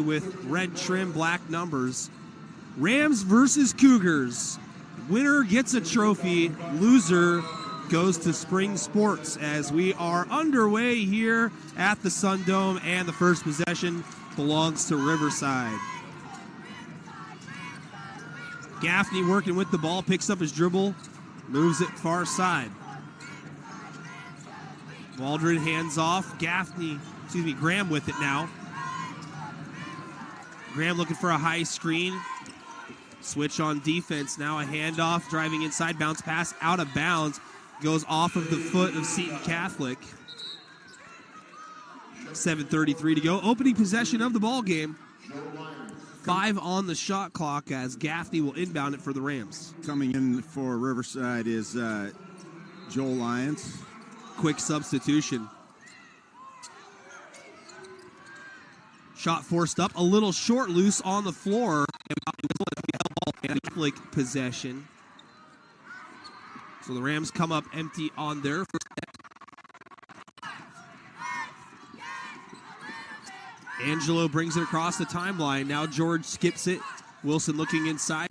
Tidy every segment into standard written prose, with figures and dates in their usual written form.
with red trim, black numbers. Rams versus Cougars. Winner gets a trophy, loser goes to spring sports as we are underway here at the Sun Dome, and the first possession belongs to Riverside. Gaffney working with the ball, picks up his dribble, moves it far side. Waldron hands off. Graham with it now. Graham looking for a high screen. Switch on defense. Now a handoff, driving inside, bounce pass out of bounds. Goes off of the foot of Seton Catholic. 7:33 to go. Opening possession of the ball game. 5 on the shot clock as Gaffney will inbound it for the Rams. Coming in for Riverside is Joel Lyons. Quick substitution. Shot forced up, a little short, loose on the floor. And Catholic possession. So the Rams come up empty on their first. Angelo brings it across the timeline. Now George skips it. Wilson looking inside.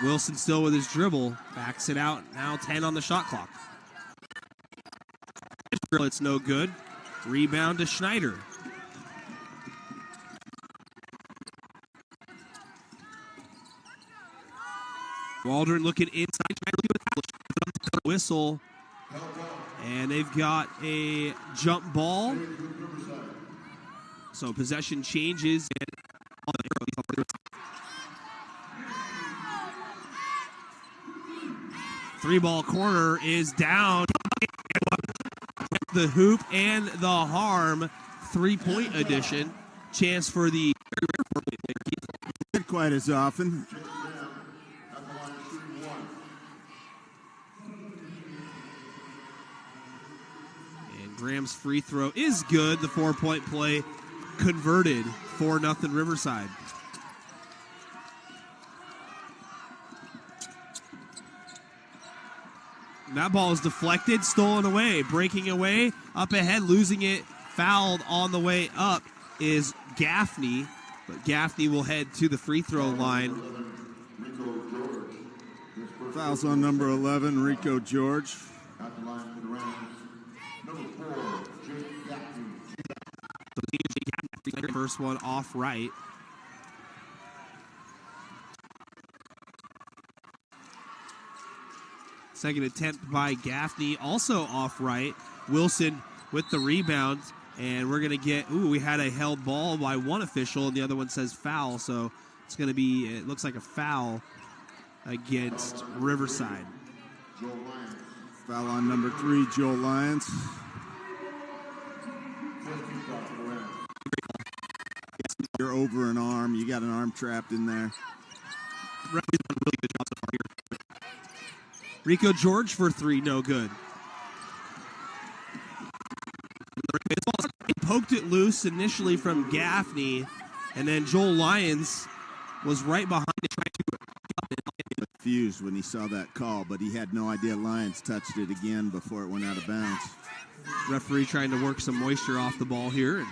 Wilson still with his dribble. Backs it out. Now 10 on the shot clock. It's no good. Rebound to Schneider. Waldron looking inside. Whistle. And they've got a jump ball. So possession changes. Three-ball corner is down. The hoop and the harm. Three-point addition. Chance for the... Not quite as often. And Graham's free throw is good. The 4-point play converted. 4-0 Riverside. That ball is deflected, stolen away, breaking away, up ahead, losing it, fouled on the way up is Gaffney, but Gaffney will head to the free throw line. Fouls on number 11, Rico George. First one off right. Second attempt by Gaffney, also off right. Wilson with the rebound, and we're going to get, we had a held ball by one official, and the other one says foul, so it's going to be, it looks like a foul against Riverside. Foul on number 3, Joel Lyons. You're over an arm, you got an arm trapped in there. Really good job so far here. Rico George for 3, no good. He poked it loose initially from Gaffney, and then Joel Lyons was right behind it trying to... Confused when he saw that call, but he had no idea Lyons touched it again before it went out of bounds. Referee trying to work some moisture off the ball here. And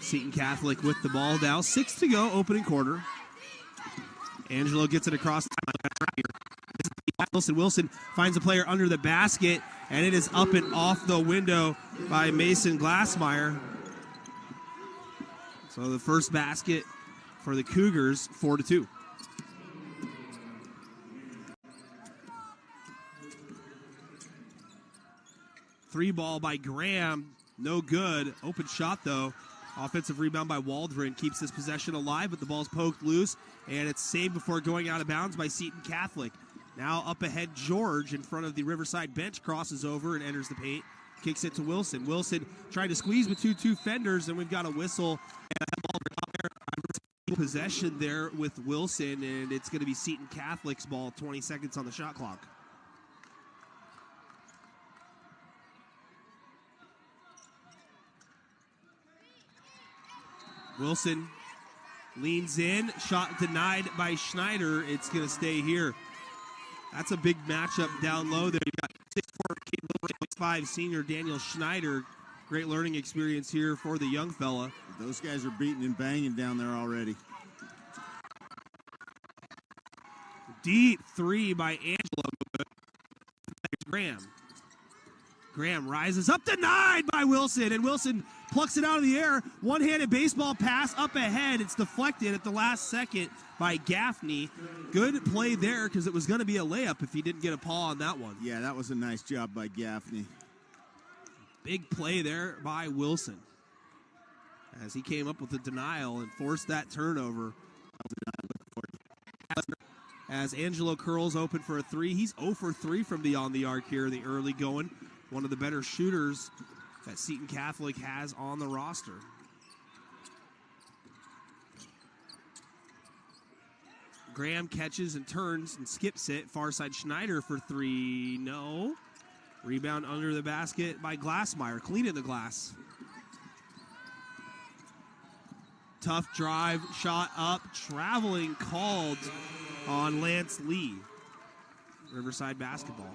Seton Catholic with the ball now. 6 to go, opening quarter. Angelo gets it across the timeline. Wilson finds a player under the basket, and it is up and off the window by Mason Glassmeyer. So the first basket for the Cougars, 4-2. Three ball by Graham, no good. Open shot though. Offensive rebound by Waldron keeps this possession alive, but the ball's poked loose, and it's saved before going out of bounds by Seton Catholic. Now up ahead, George in front of the Riverside bench, crosses over and enters the paint. Kicks it to Wilson. Wilson trying to squeeze between two fenders, and we've got a whistle. And possession there with Wilson, and it's going to be Seton Catholic's ball. 20 seconds on the shot clock. Wilson leans in, shot denied by Schneider. It's going to stay here. That's a big matchup down low there. You've got 6'4", 6'5" senior Daniel Schneider Great learning experience here for the young fella. Those guys are beating and banging down there already. Deep three by Angelo. Graham. Graham rises up, denied by Wilson, and Wilson plucks it out of the air. One-handed baseball pass up ahead. It's deflected at the last second by Gaffney. Good play there because it was going to be a layup if he didn't get a paw on that one. Yeah, that was a nice job by Gaffney. Big play there by Wilson as he came up with a denial and forced that turnover. As Angelo curls open for a three. He's 0 for 3 from beyond the arc here in the early going. One of the better shooters that Seton Catholic has on the roster. Graham catches and turns and skips it. Far side Schneider for three. No. Rebound under the basket by Glassmeyer. Clean in the glass. Tough drive, shot up, traveling called on Lance Lee. Riverside basketball.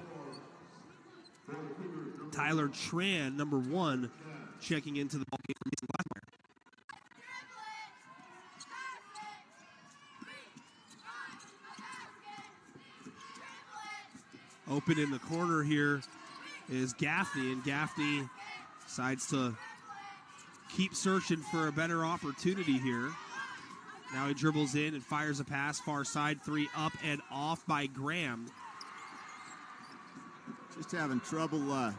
Tyler Tran, number 1, checking into the ball game for Mason Glassmeyer. Open in the corner here is Gaffney, and Gaffney decides to keep searching for a better opportunity here. Now he dribbles in and fires a pass, far side, three up and off by Graham. Just having trouble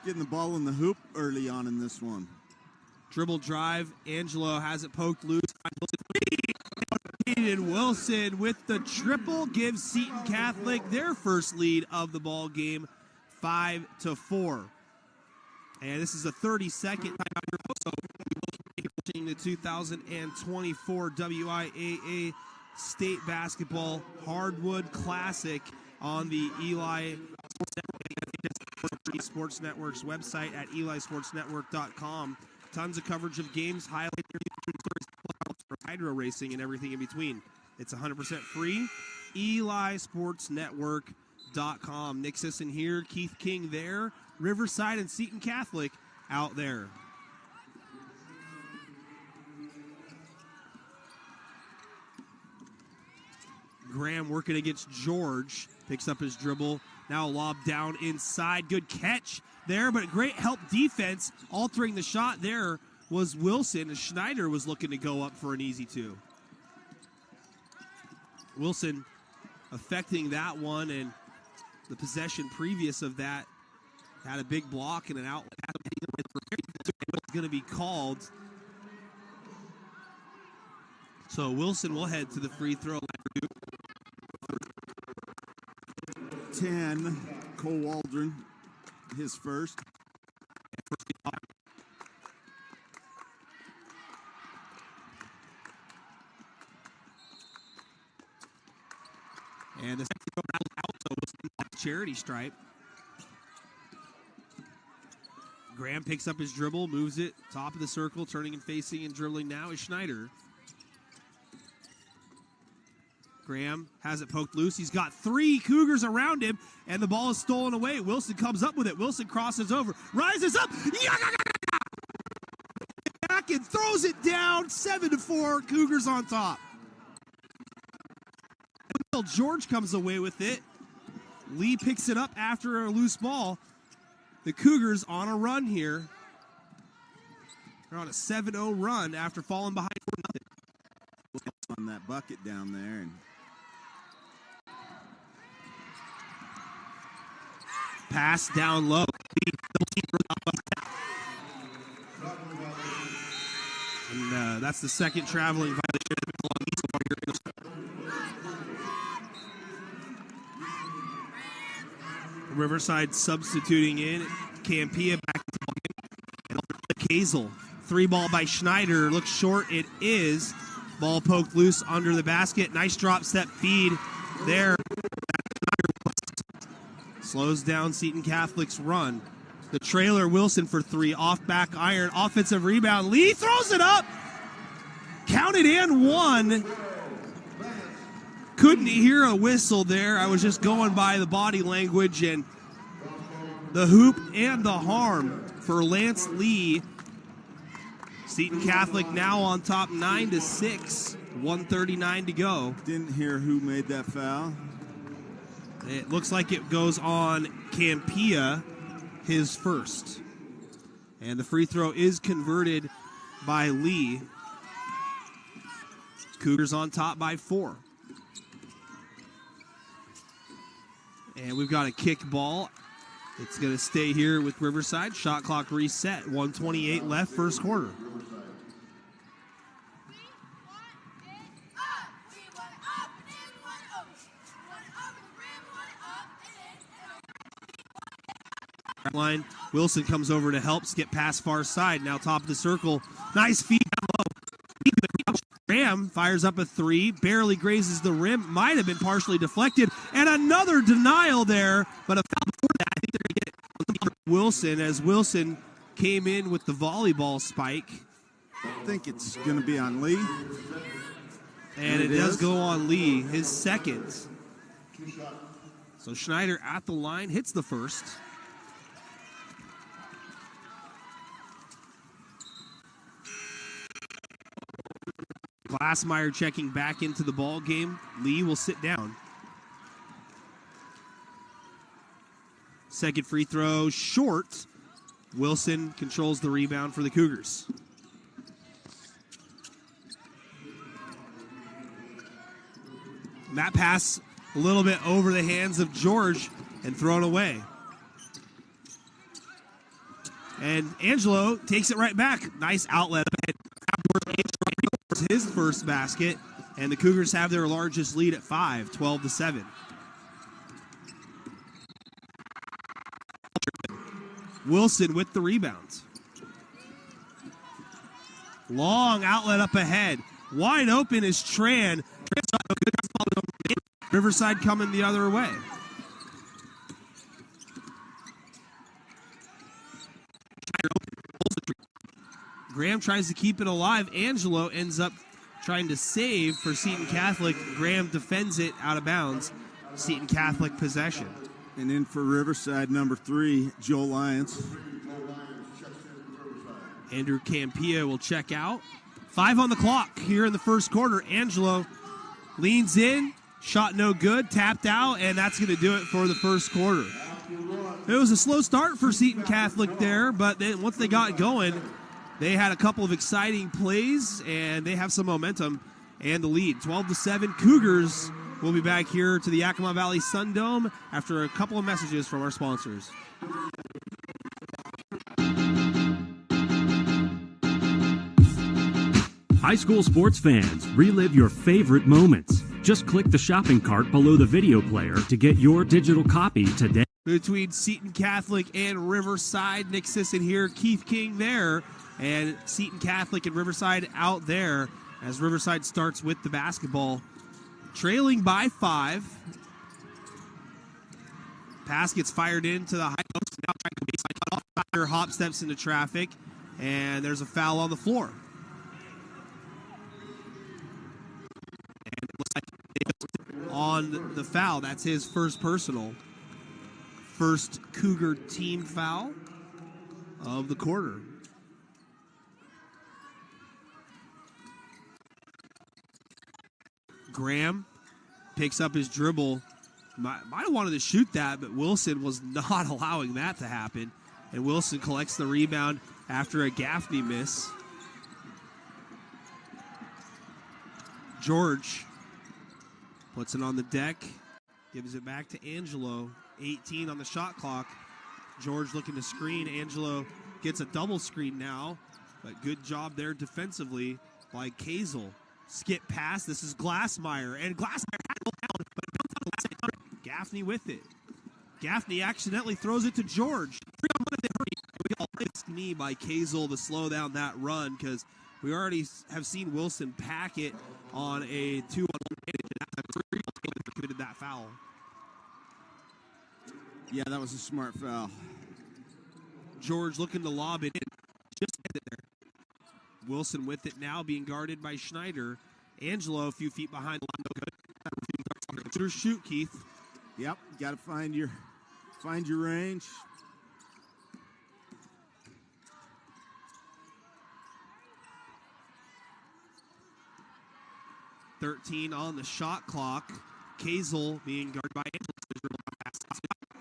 getting the ball in the hoop early on in this one. Dribble drive, Angelo has it poked loose. And Wilson with the triple gives Seton Catholic their first lead of the ball game, 5-4. And this is a 30-second timeout. So watching the 2024 WIAA State Basketball Hardwood Classic on the Eli Sports Network's website at elisportsnetwork.com. Tons of coverage of games, highlights, hydro racing, and everything in between. It's 100% free. elisportsnetwork.com. Nick Sisson here, Keith King there, Riverside and Seton Catholic out there. Graham working against George. Picks up his dribble. Now lob down inside. Good catch there, but great help defense. Altering the shot there was Wilson. And Schneider was looking to go up for an easy two. Wilson affecting that one, and the possession previous of that had a big block and an outlet. It's going to be called. So Wilson will head to the free throw line. 10, Cole Waldron, his first. And the second round out, so Wilson charity stripe. Graham picks up his dribble, moves it, top of the circle, turning and facing and dribbling now is Schneider. Graham has it poked loose. He's got 3 Cougars around him, and the ball is stolen away. Wilson comes up with it. Wilson crosses over, rises up, back and throws it down. 7-4, Cougars on top. George comes away with it. Lee picks it up after a loose ball. The Cougars on a run here. They're on a 7-0 run after falling behind 4-0. On that bucket down there. And pass down low. And that's the second traveling violation. Riverside substituting in. Campia back to Kazel. 3 ball by Schneider. Looks short. It is. Ball poked loose under the basket. Nice drop step feed there. Slows down Seton Catholic's run. The trailer, Wilson for 3. Off back iron. Offensive rebound. Lee throws it up. Counted and 1. Couldn't hear a whistle there. I was just going by the body language, and the hoop and the harm for Lance Lee. Seton Catholic now on top 9-6, 1:39 to go. Didn't hear who made that foul. It looks like it goes on Campia, his first. And the free throw is converted by Lee. Cougars on top by 4. And we've got a kick ball. It's going to stay here with Riverside. Shot clock reset. 1:28 left, first quarter. Line. Wilson comes over to help skip past far side. Now top of the circle. Nice feed down low. Graham fires up a 3. Barely grazes the rim. Might have been partially deflected. And another denial there. But a foul before that. I think they're going to get it. Wilson, as Wilson came in with the volleyball spike. I think it's going to be on Lee. And it does go on Lee, his second. So Schneider at the line, hits the first. Glassmeyer checking back into the ball game. Lee will sit down. Second free throw short. Wilson controls the rebound for the Cougars. And that pass a little bit over the hands of George and thrown away. And Angelo takes it right back. Nice outlet ahead. His first basket, and the Cougars have their largest lead at 5, 12-7. Wilson with the rebound. Long outlet up ahead. Wide open is Tran. Riverside coming the other way. Graham tries to keep it alive. Angelo ends up trying to save for Seton Catholic. Graham defends it out of bounds. Seton Catholic possession. And in for Riverside, number 3, Joel Lyons. Andrew Campia will check out. 5 on the clock here in the first quarter. Angelo leans in. Shot no good. Tapped out. And that's going to do it for the first quarter. It was a slow start for Seton Catholic there. But then once they got going, they had a couple of exciting plays, and they have some momentum and the lead. 12-7, Cougars will be back here to the Yakima Valley Sundome after a couple of messages from our sponsors. High school sports fans, relive your favorite moments. Just click the shopping cart below the video player to get your digital copy today. Between Seton Catholic and Riverside, Nick Sisson here, Keith King there. And Seton Catholic and Riverside out there as Riverside starts with the basketball. Trailing by 5. Pass gets fired into the high post. Now trying to baseline cut off. Hop steps into traffic. And there's a foul on the floor. And it looks like on the foul. That's his first personal. First Cougar team foul of the quarter. Graham picks up his dribble. Might have wanted to shoot that, but Wilson was not allowing that to happen. And Wilson collects the rebound after a Gaffney miss. George puts it on the deck, gives it back to Angelo. 18 on the shot clock. George looking to screen. Angelo gets a double screen now, but good job there defensively by Kazel. Skip pass. This is Glassmeyer. And Glassmeyer had it down, but Gaffney with it. Gaffney accidentally throws it to George. It's knee by Kazel to slow down that run because we already have seen Wilson pack it on a 2-on-1 committed that foul. Yeah, that was a smart foul. George looking to lob it in. Just hit it there. Wilson with it now, being guarded by Schneider. Angelo a few feet behind the line. No good. Shoot, Keith. Yep, got to find your range. 13 on the shot clock. Kazel being guarded by Angelo.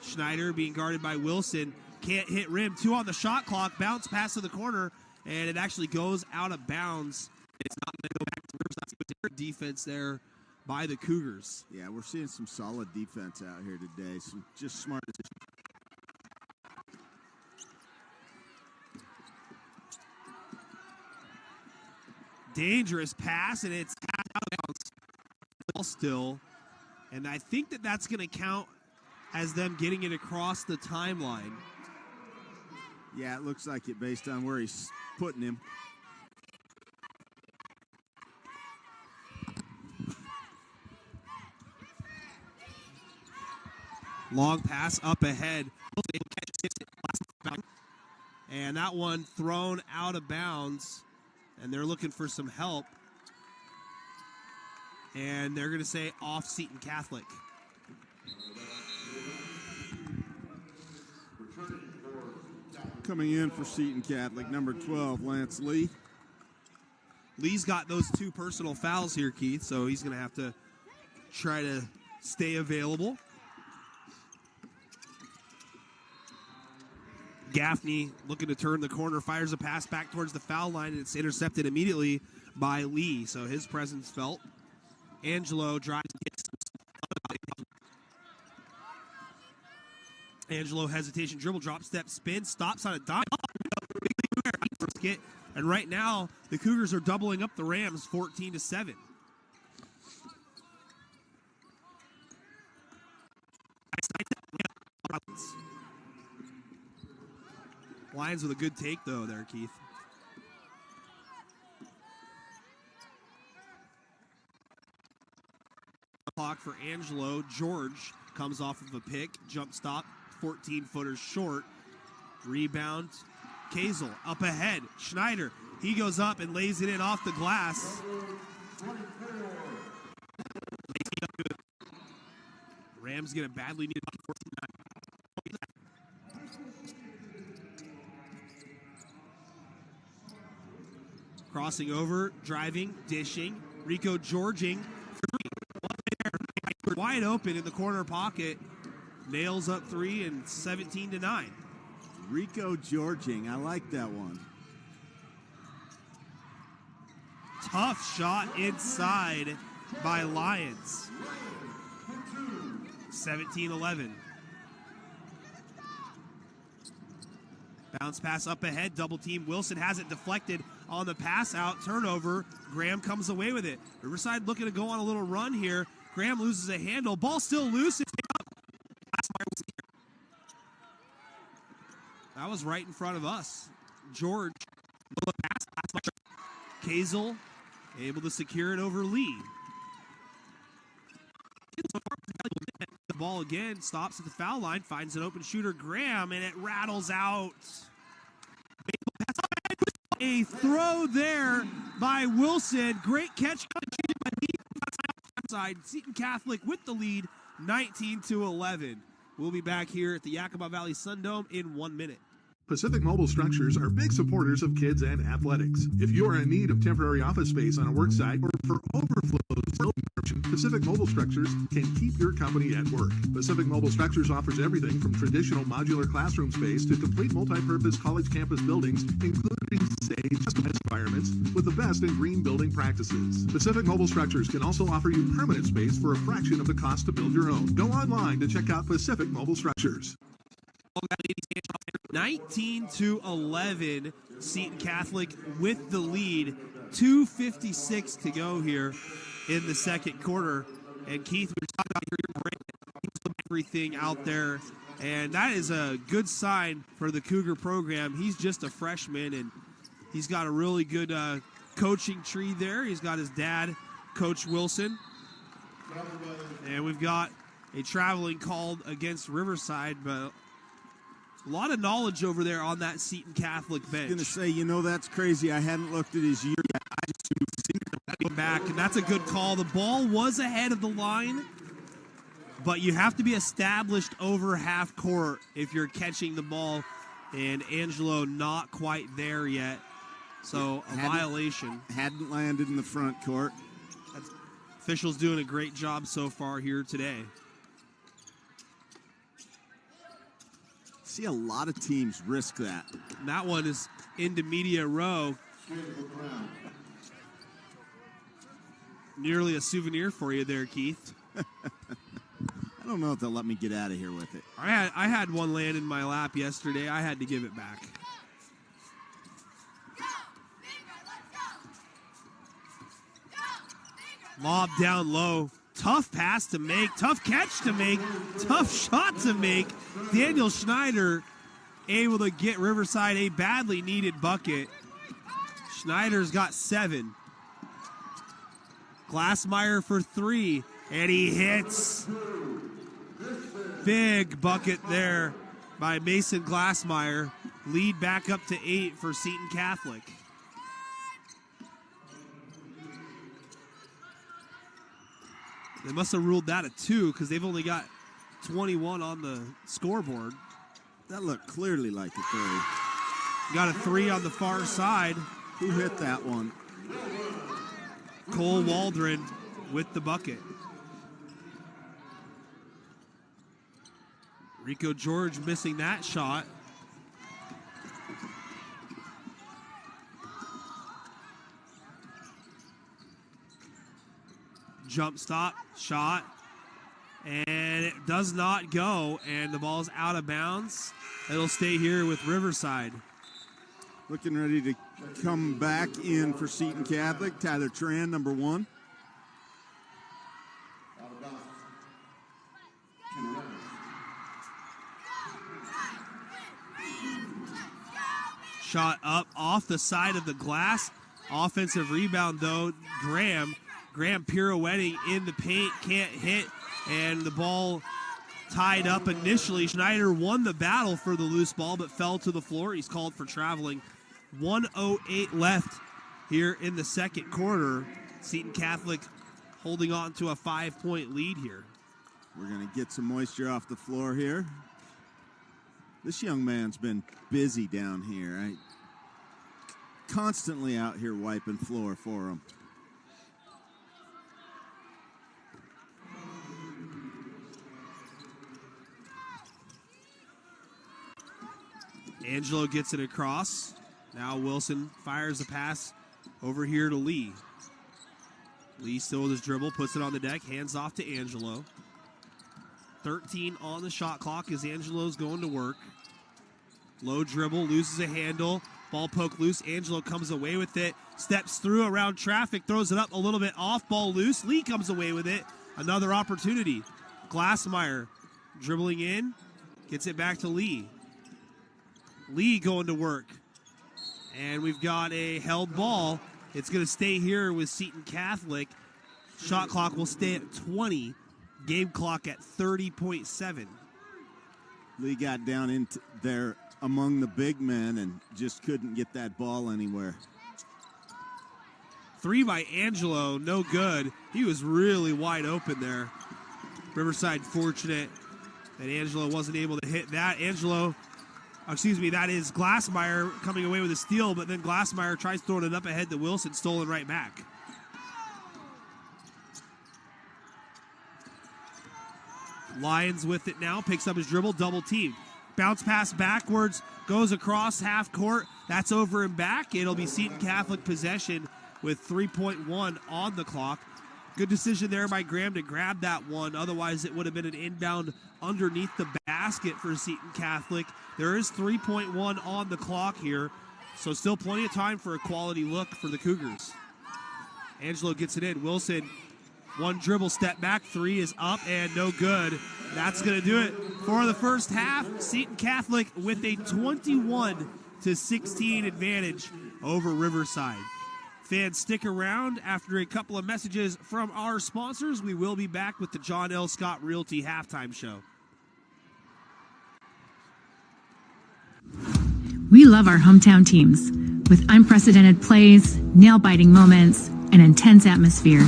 Schneider being guarded by Wilson. Can't hit rim. 2 on the shot clock. Bounce pass to the corner, and it actually goes out of bounds. It's not going to go back to Riverside. Defense there by the Cougars. Yeah, we're seeing some solid defense out here today. Some just smart decisions. Dangerous pass, and it's out of bounds still. And I think that that's going to count as them getting it across the timeline. Yeah, it looks like it based on where he's putting him. Long pass up ahead. And that one thrown out of bounds. And they're looking for some help. And they're going to say off Seton Catholic. Coming in for Seton Catholic, number 12, Lance Lee. Lee's got those 2 personal fouls here, Keith, so he's going to have to try to stay available. Gaffney looking to turn the corner, fires a pass back towards the foul line, and it's intercepted immediately by Lee, so his presence felt. Angelo drives. Angelo hesitation, dribble, drop, step, spin, stops on a dime. And right now, the Cougars are doubling up the Rams 14-7. Lions with a good take, though, there, Keith. Clock for Angelo. George comes off of a pick. Jump stop. 14-footers short. Rebound. Kazel up ahead. Schneider. He goes up and lays it in off the glass. Rams get a badly needed 14-9. Crossing over, driving, dishing. Rico Georging. Wide open in the corner pocket. Nails up 3 and 17-9. Rico Georging, I like that one. Tough shot inside by Lions. 17-11. Bounce pass up ahead, double team. Wilson has it deflected on the pass out. Turnover. Graham comes away with it. Riverside looking to go on a little run here. Graham loses a handle. Ball still loose. That was right in front of us. George. Kazel able to secure it over Lee. The ball again, stops at the foul line, finds an open shooter, Graham, and it rattles out. A throw there by Wilson. Great catch by Lee. Seton Catholic with the lead, 19-11. We'll be back here at the Yakima Valley Sundome in 1 minute. Pacific Mobile Structures are big supporters of kids and athletics. If you are in need of temporary office space on a work site or for overflows, Pacific Mobile Structures can keep your company at work. Pacific Mobile Structures offers everything from traditional modular classroom space to complete multi-purpose college campus buildings, including safe, customized environments with the best in green building practices. Pacific Mobile Structures can also offer you permanent space for a fraction of the cost to build your own. Go online to check out Pacific Mobile Structures. 19-11, Seton Catholic with the lead. 2:56 to go here in the second quarter. And Keith, we were talking about everything out there, and that is a good sign for the Cougar program. He's just a freshman, and he's got a really good coaching tree there. He's got his dad, Coach Wilson. And we've got a traveling called against Riverside, but a lot of knowledge over there on that Seton Catholic bench. I was going to say, you know, that's crazy. I hadn't looked at his year yet. I just back, and that's a good call. The ball was ahead of the line, but you have to be established over half court if you're catching the ball, and Angelo not quite there yet. So a violation. Hadn't landed in the front court. Officials doing a great job so far here today. See a lot of teams risk that. And that one is into media row. Nearly a souvenir for you there, Keith. I don't know if they'll let me get out of here with it. I had one land in my lap yesterday. I had to give it back. Lob down low. Tough pass to make. Tough catch to make. Tough shot to make. Daniel Schneider able to get Riverside a badly needed bucket. Schneider's got 7. Glassmeyer for 3. And he hits. Big bucket there by Mason Glassmeyer. Lead back up to 8 for Seton Catholic. They must have ruled that a 2 because they've only got 21 on the scoreboard. That looked clearly like a 3. Got a 3 on the far side. Who hit that one? Cole Waldron with the bucket. Rico George missing that shot. Jump stop, shot, and it does not go, and the ball's out of bounds. It'll stay here with Riverside. Looking ready to come back in for Seton Catholic. Tyler Tran, number 1. Shot up off the side of the glass. Offensive rebound, though. Graham pirouetting in the paint, can't hit, and the ball tied up initially. Schneider won the battle for the loose ball, but fell to the floor. He's called for traveling. 1:08 left here in the second quarter. Seton Catholic holding on to a 5-point lead here. We're going to get some moisture off the floor here. This young man's been busy down here. Constantly out here wiping floor for him. Angelo gets it across. Now Wilson fires a pass over here to Lee. Lee still with his dribble, puts it on the deck, hands off to Angelo. 13 on the shot clock as Angelo's going to work. Low dribble, loses a handle. Ball poked loose. Angelo comes away with it. Steps through around traffic, throws it up a little bit off. Ball loose. Lee comes away with it. Another opportunity. Glassmeyer dribbling in. Gets it back to Lee. Lee going to work. And we've got a held ball. It's going to stay here with Seton Catholic. Shot clock will stay at 20. Game clock at 30.7. Lee got down into there among the big men and just couldn't get that ball anywhere. 3 by Angelo, no good. He was really wide open there. Riverside fortunate that Angelo wasn't able to hit that. That is Glassmeyer coming away with a steal, but then Glassmeyer tries throwing it up ahead to Wilson, stolen right back. Lyons with it now, picks up his dribble, double teamed. Bounce pass backwards, goes across half court. That's over and back. It'll be Seton Catholic possession with 3.1 on the clock. Good decision there by Graham to grab that one. Otherwise, it would have been an inbound underneath the basket for Seton Catholic. There is 3.1 on the clock here, so still plenty of time for a quality look for the Cougars. Angelo gets it in. Wilson, one dribble, step back, 3 is up and no good. That's going to do it for the first half. Seton Catholic with a 21-16 advantage over Riverside. Fans, stick around. After a couple of messages from our sponsors, we will be back with the John L. Scott Realty halftime show. We love our hometown teams. With unprecedented plays, nail-biting moments, and intense atmosphere,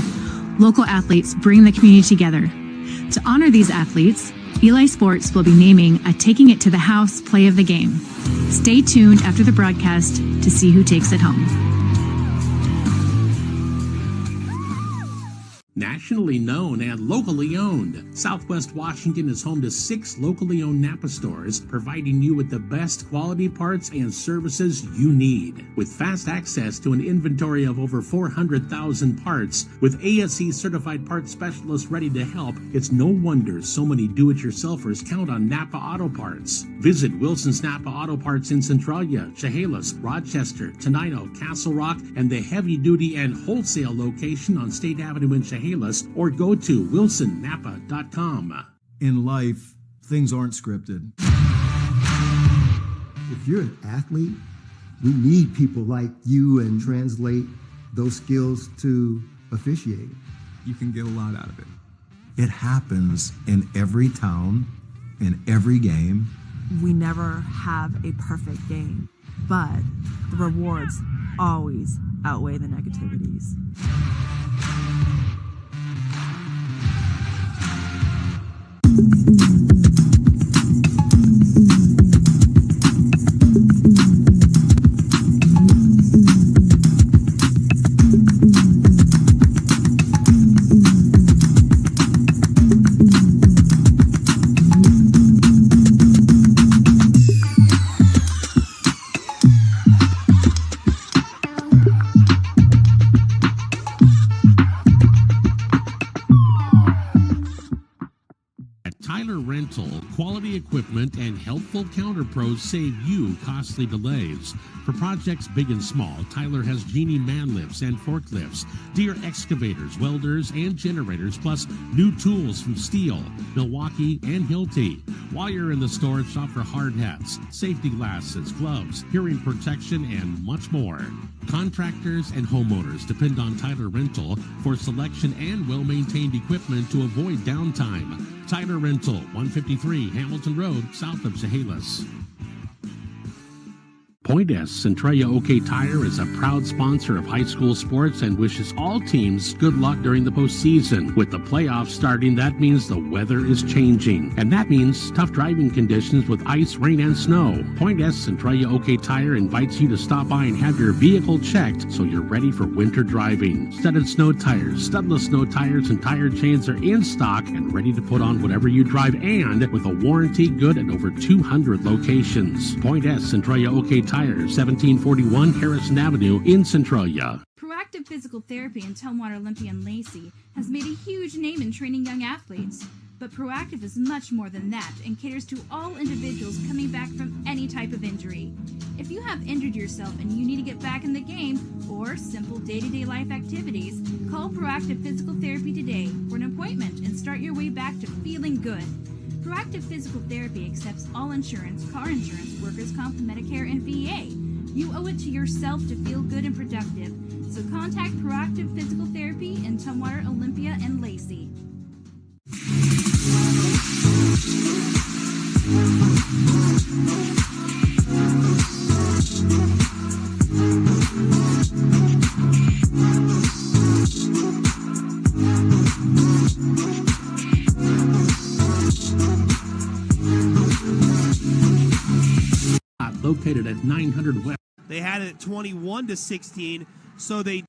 local athletes bring the community together. To honor these athletes, Eli Sports will be naming a Taking It to the House play of the game. Stay tuned after the broadcast to see who takes it home. Nationally known and locally owned, Southwest Washington is home to 6 locally owned Napa stores, providing you with the best quality parts and services you need. With fast access to an inventory of over 400,000 parts, with ASE certified parts specialists ready to help, it's no wonder so many do-it-yourselfers count on Napa Auto Parts. Visit Wilson's Napa Auto Parts in Centralia, Chehalis, Rochester, Tenino, Castle Rock, and the heavy-duty and wholesale location on State Avenue in Chehalis, or go to wilsonnapa.com. In life, things aren't scripted. If you're an athlete, we need people like you and translate those skills to officiating. You can get a lot out of it. It happens in every town, in every game. We never have a perfect game, but the rewards always outweigh the negativities. Quality equipment and helpful counter pros save you costly delays. For projects big and small, Tyler has Genie man lifts and forklifts, Deere excavators, welders, and generators, plus new tools from Steel, Milwaukee, and Hilti. While you're in the store, shop for hard hats, safety glasses, gloves, hearing protection, and much more. Contractors and homeowners depend on Tyler Rental for selection and well-maintained equipment to avoid downtime. Tyler Rental, 153 Hamilton Road, south of Chehalis. Point S Centralia OK Tire is a proud sponsor of high school sports and wishes all teams good luck during the postseason. With the playoffs starting, that means the weather is changing, and that means tough driving conditions with ice, rain, and snow. Point S Centralia OK Tire invites you to stop by and have your vehicle checked so you're ready for winter driving. Studded snow tires, studless snow tires, and tire chains are in stock and ready to put on whatever you drive, and with a warranty good at over 200 locations. Point S Centralia OK Tire, 1741 Harrison Avenue in Centralia. Proactive Physical Therapy in Tumwater, Olympia, and Lacey has made a huge name in training young athletes. But Proactive is much more than that and caters to all individuals coming back from any type of injury. If you have injured yourself and you need to get back in the game or simple day-to-day life activities, call Proactive Physical Therapy today for an appointment and start your way back to feeling good. Proactive Physical Therapy accepts all insurance, car insurance, workers' comp, Medicare, and VA. You owe it to yourself to feel good and productive. So contact Proactive Physical Therapy in Tumwater, Olympia, and Lacey. Located at 900 West. They had it at 21-16, so they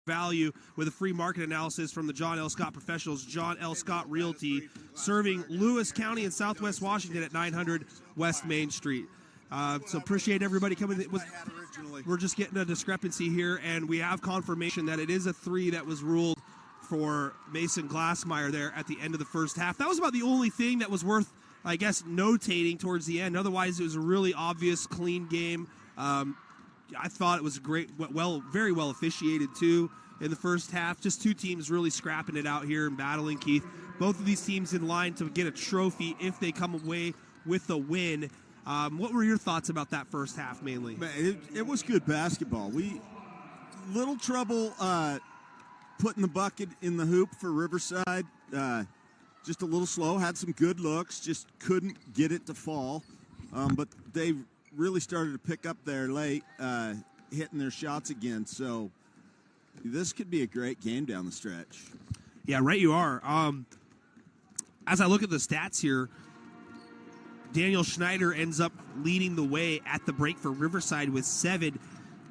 value with a free market analysis from the John L. Scott Professionals, John L. Scott Realty, serving Lewis County and Southwest Washington at 900 West Main Street. So appreciate everybody coming. We're just getting a discrepancy here, and we have confirmation that it is a 3 that was ruled for Mason Glassmeyer there at the end of the first half. That was about the only thing that was worth, I guess, notating towards the end. Otherwise, it was a really obvious, clean game. I thought it was great, very well officiated, too, in the first half. Just two teams really scrapping it out here and battling, Keith. Both of these teams in line to get a trophy if they come away with a win. What were your thoughts about that first half, mainly? Man, it was good basketball. Little trouble putting the bucket in the hoop for Riverside. Just a little slow. Had some good looks. Just couldn't get it to fall. But they really started to pick up there late, hitting their shots again. So this could be a great game down the stretch. Yeah, right you are. As I look at the stats here, Daniel Schneider ends up leading the way at the break for Riverside with 7.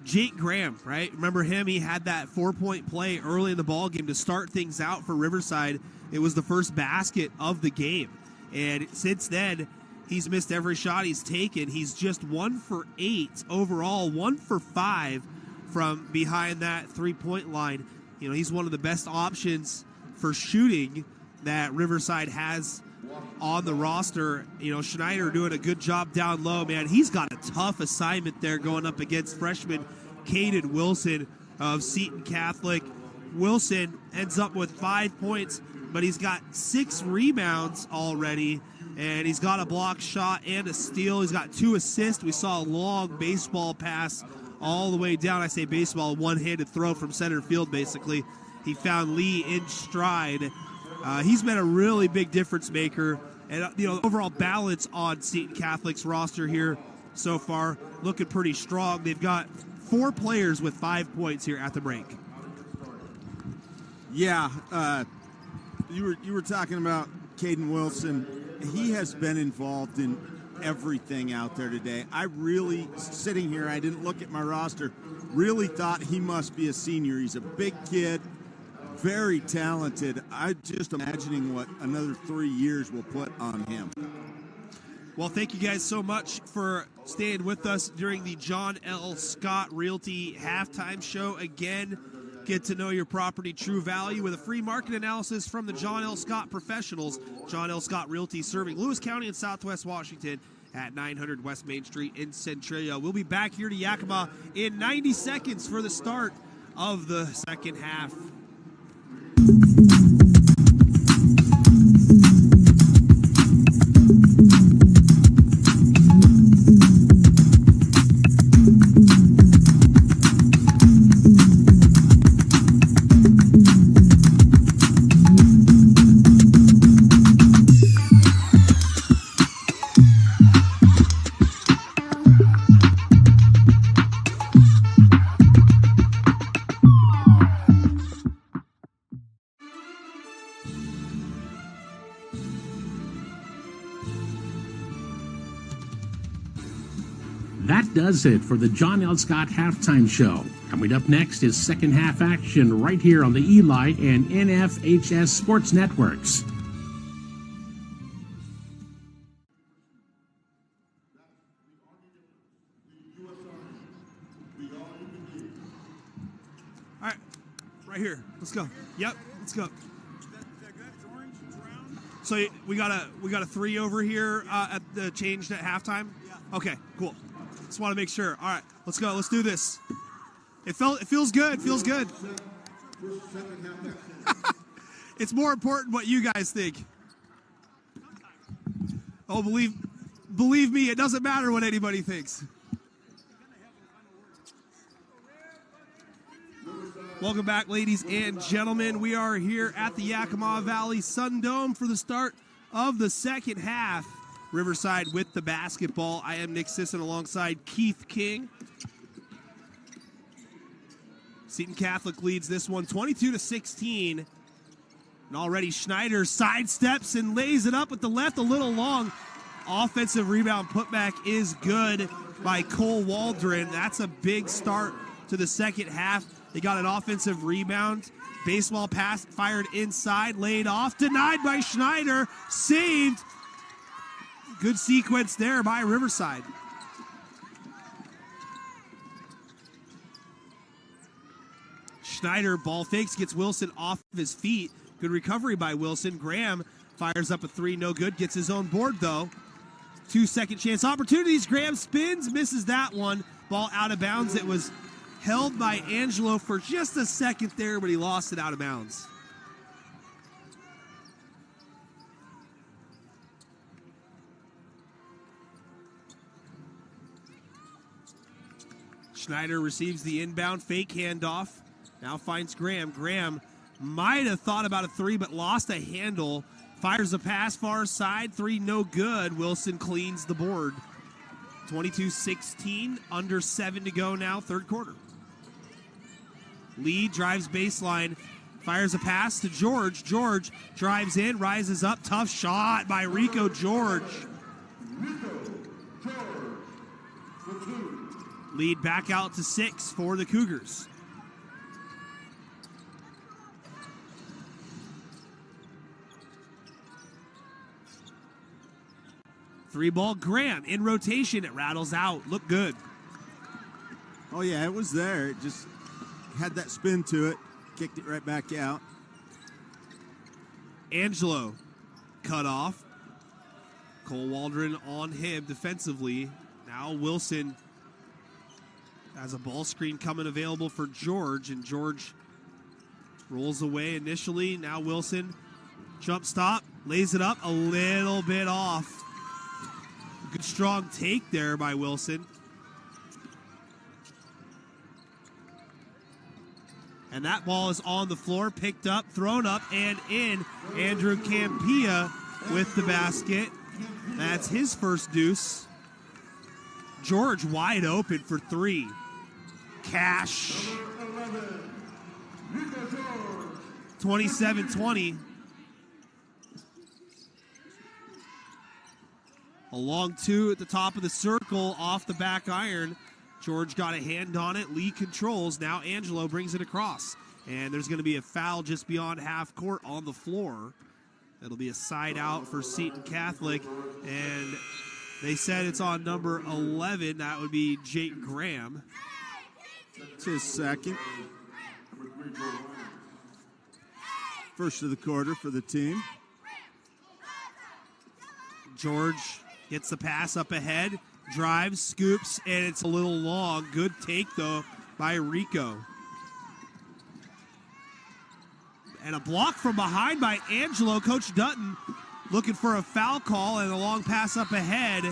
Jake Graham, right? Remember him? He had that 4-point play early in the ball game to start things out for Riverside. It was the first basket of the game. And since then, he's missed every shot he's taken. He's just 1 for 8 overall, 1 for 5 from behind that 3-point line. You know, he's one of the best options for shooting that Riverside has on the roster. You know, Schneider doing a good job down low, man. He's got a tough assignment there going up against freshman Caden Wilson of Seton Catholic. Wilson ends up with 5 points, but he's got 6 rebounds already, and he's got a block shot and a steal. He's got 2 assists. We saw a long baseball pass all the way down. I say baseball, one-handed throw from center field, basically. He found Lee in stride. He's been a really big difference maker, and you know, overall balance on Seton Catholic's roster here so far looking pretty strong. They've got 4 players with 5 points here at the break. Yeah, you were talking about Caden Wilson. He has been involved in everything out there today. I really, sitting here, I didn't look at my roster, really thought he must be a senior. He's a big kid, very talented. I'm just imagining what another 3 years will put on him. Well, thank you guys so much for staying with us during the John L. Scott Realty halftime show. Again, get to know your property true value with a free market analysis from the John L. Scott professionals. John L. Scott Realty, serving Lewis County and Southwest Washington at 900 West Main Street in Centralia. We'll be back here to Yakima in 90 seconds for the start of the second half. That does it for the John L. Scott Halftime Show. Coming up next is second half action right here on the Eli and NFHS Sports Networks. All right, right here. Let's go. Yep, let's go. So we got a 3 over here at the changed at halftime. Yeah. Okay, cool. Just want to make sure. All right, let's go. Let's do this. It feels good. Feels good. It's more important what you guys think. Oh, believe me, it doesn't matter what anybody thinks. Welcome back, ladies and gentlemen. We are here at the Yakima Valley Sun Dome for the start of the second half. Riverside with the basketball. I am Nick Sisson alongside Keith King. Seton Catholic leads this one 22-16. And already Schneider sidesteps and lays it up with the left, a little long. Offensive rebound putback is good by Cole Waldron. That's a big start to the second half. They got an offensive rebound. Baseball pass fired inside, laid off, denied by Schneider, saved. Good sequence there by Riverside. Schneider ball fakes, gets Wilson off of his feet. Good recovery by Wilson. Graham fires up a 3, no good. Gets his own board though. 2 second chance opportunities. Graham spins, misses that one. Ball out of bounds. It was held by Angelo for just a second there, but he lost it out of bounds. Schneider receives the inbound fake handoff. Now finds Graham. Graham might have thought about a 3, but lost a handle. Fires a pass far side. 3, no good. Wilson cleans the board. 22-16, under 7 to go now, third quarter. Lee drives baseline, fires a pass to George. George drives in, rises up. Tough shot by Rico George. Lead back out to 6 for the Cougars. Three ball, Graham in rotation. It rattles out. Look good. Oh, yeah, it was there. It just had that spin to it. Kicked it right back out. Angelo cut off. Cole Waldron on him defensively. Now Wilson has a ball screen coming available for George, and George rolls away initially. Now Wilson, jump stop, lays it up a little bit off. Good strong take there by Wilson. And that ball is on the floor, picked up, thrown up, and in. Andrew Campia with the basket. That's his first deuce. George wide open for 3. Cash. 27-20. A long 2 at the top of the circle off the back iron. George got a hand on it. Lee controls. Now Angelo brings it across. And there's going to be a foul just beyond half court on the floor. It'll be a side out for Seton Catholic. And they said it's on number 11. That would be Jake Graham. It's his second. First of the quarter for the team. George gets the pass up ahead, drives, scoops, and it's a little long. Good take, though, by Rico. And a block from behind by Angelo. Coach Dutton looking for a foul call and a long pass up ahead.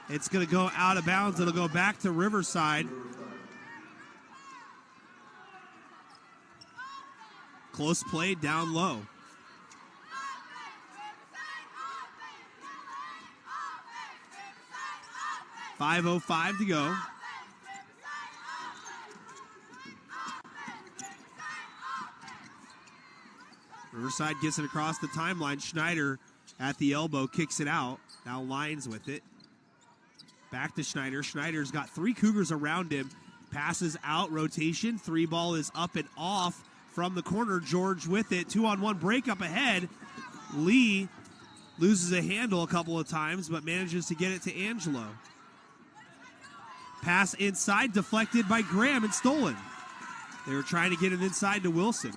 It's going to go out of bounds. It'll go back to Riverside. Close play down low. .505 to go. Riverside gets it across the timeline. Schneider at the elbow kicks it out. Now Lyons with it. Back to Schneider. Schneider's got 3 Cougars around him. Passes out, rotation. 3 ball is up and off from the corner. George with it. 2-on-1 break up ahead. Lee loses a handle a couple of times, but manages to get it to Angelo. Pass inside, deflected by Graham and stolen. They were trying to get it inside to Wilson.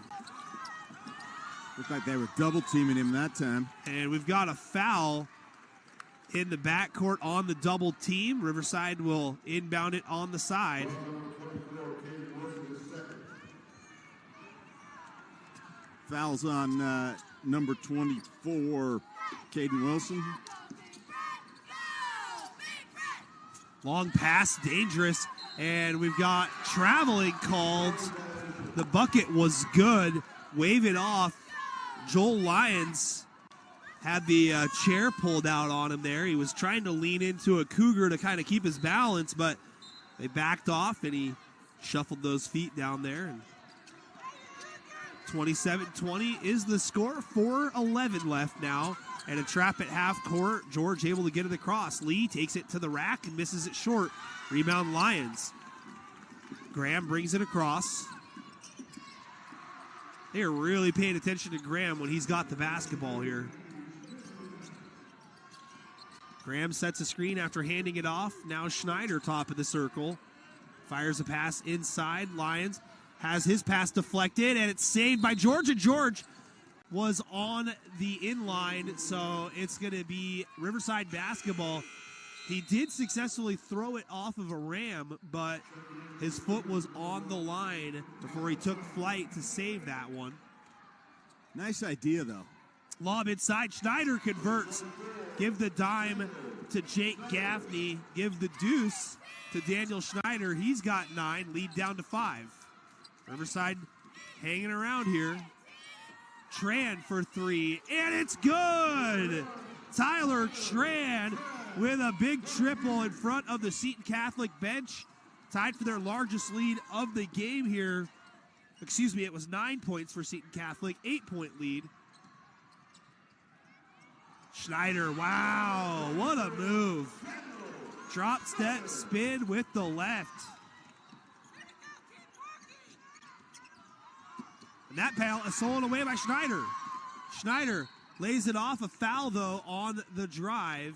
Looked like they were double teaming him that time. And we've got a foul in the backcourt on the double team. Riverside will inbound it on the side. Fouls on number 24, Caden Wilson. Long pass, dangerous, and we've got traveling called. The bucket was good. Wave it off. Joel Lyons had the chair pulled out on him there. He was trying to lean into a Cougar to kind of keep his balance, but they backed off, and he shuffled those feet down there. And 27-20 is the score. 4:11 left now. And a trap at half court. George able to get it across. Lee takes it to the rack and misses it short. Rebound Lions. Graham brings it across. They are really paying attention to Graham when he's got the basketball here. Graham sets a screen after handing it off. Now Schneider top of the circle. Fires a pass inside. Lions has his pass deflected, and it's saved by George. And George was on the inline, so it's going to be Riverside basketball. He did successfully throw it off of a ram, but his foot was on the line before he took flight to save that one. Nice idea, though. Lob inside. Schneider converts. Give the dime to Jake Gaffney. Give the deuce to Daniel Schneider. He's got 9. Lead down to 5. Riverside hanging around here. Tran for 3, and it's good! Tyler Tran with a big triple in front of the Seton Catholic bench. Tied for their largest lead of the game here. Excuse me, it was 9 points for Seton Catholic, 8-point lead. Schneider, wow, what a move. Drop step spin with the left. And that pass is stolen away by Schneider. Schneider lays it off. A foul, though, on the drive.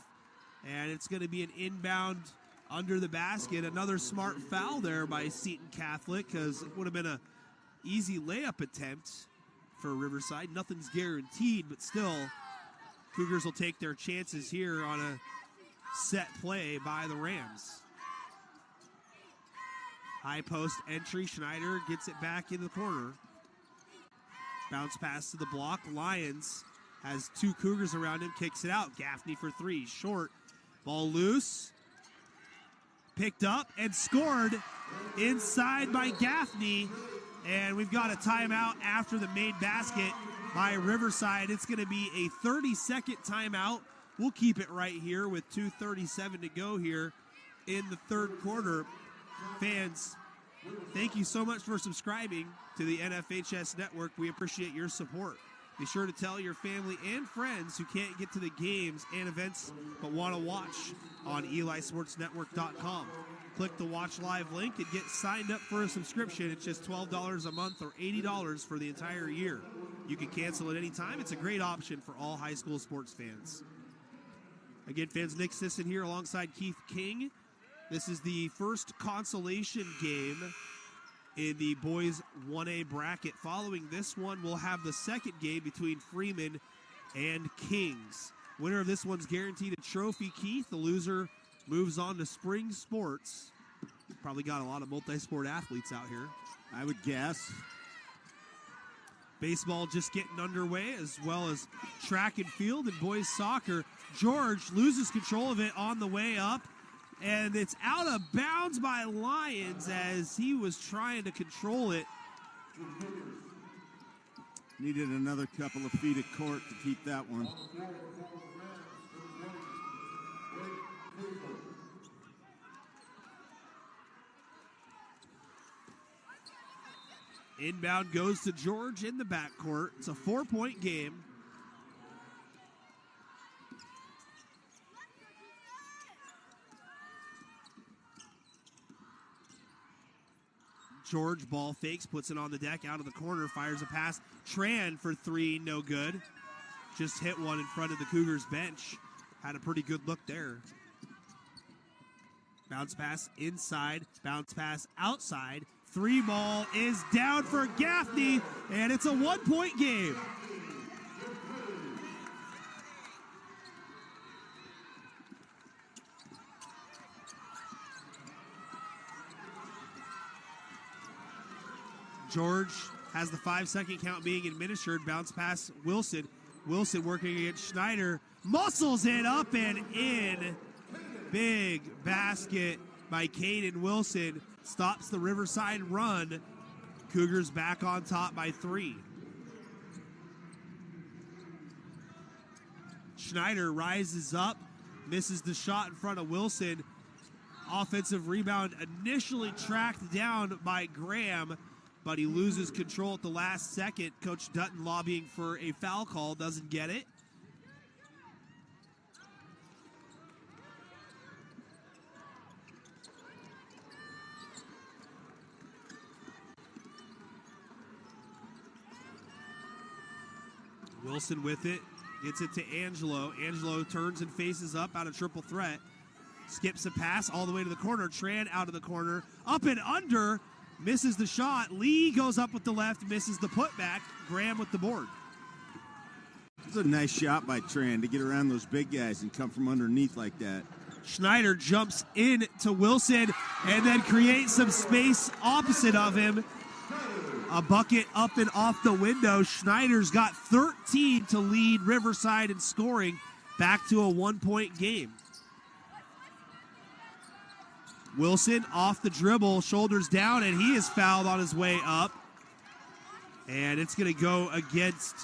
And it's going to be an inbound under the basket. Another smart foul there by Seton Catholic, because it would have been an easy layup attempt for Riverside. Nothing's guaranteed, but still, Cougars will take their chances here on a set play by the Rams. High post entry. Schneider gets it back in the corner. Bounce pass to the block. Lyons has two Cougars around him. Kicks it out. Gaffney for three. Short. Ball loose. Picked up and scored inside by Gaffney. And we've got a timeout after the made basket by Riverside. It's going to be a 30-second timeout. We'll keep it right here with 2:37 to go here in the third quarter. Fans, thank you so much for subscribing to the NFHS Network. We appreciate your support. Be sure to tell your family and friends who can't get to the games and events but want to watch on EliSportsNetwork.com. Click the Watch Live link and get signed up for a subscription. It's just $12 a month or $80 for the entire year. You can cancel at any time. It's a great option for all high school sports fans. Again, fans, Nick Sisson here alongside Keith King. This is the first consolation game in the boys 1A bracket. Following this one, we'll have the second game between Freeman and Kings. Winner of this one's guaranteed a trophy, Keith. The loser moves on to spring sports. Probably got a lot of multi-sport athletes out here, I would guess. Baseball just getting underway, as well as track and field and boys soccer. George loses control of it on the way up, and it's out of bounds by Lyons as he was trying to control it. Needed another couple of feet of court to keep that one. Inbound goes to George in the backcourt. It's a 4-point game. George ball fakes, puts it on the deck, out of the corner, fires a pass. Tran for three, no good. Just hit one in front of the Cougars bench. Had a pretty good look there. Bounce pass inside, bounce pass outside. Three ball is down for Gaffney, and it's a 1-point game. George has the 5-second count being administered. Bounce pass Wilson. Wilson working against Schneider. Muscles it up and in. Big basket by Caden Wilson. Stops the Riverside run. Cougars back on top by 3. Schneider rises up. Misses the shot in front of Wilson. Offensive rebound initially tracked down by Graham, but he loses control at the last second. Coach Dutton lobbying for a foul call, doesn't get it. Wilson with it, gets it to Angelo. Angelo turns and faces up out of triple threat. Skips a pass all the way to the corner. Tran out of the corner. Up and under. Misses the shot. Lee goes up with the left, misses the putback. Graham with the board. It's a nice shot by Tran to get around those big guys and come from underneath like that. Schneider jumps in to Wilson and then creates some space opposite of him. A bucket up and off the window. Schneider's got 13 to lead Riverside in scoring. Back to a 1-point game. Wilson off the dribble, shoulders down, and he is fouled on his way up. And it's going to go against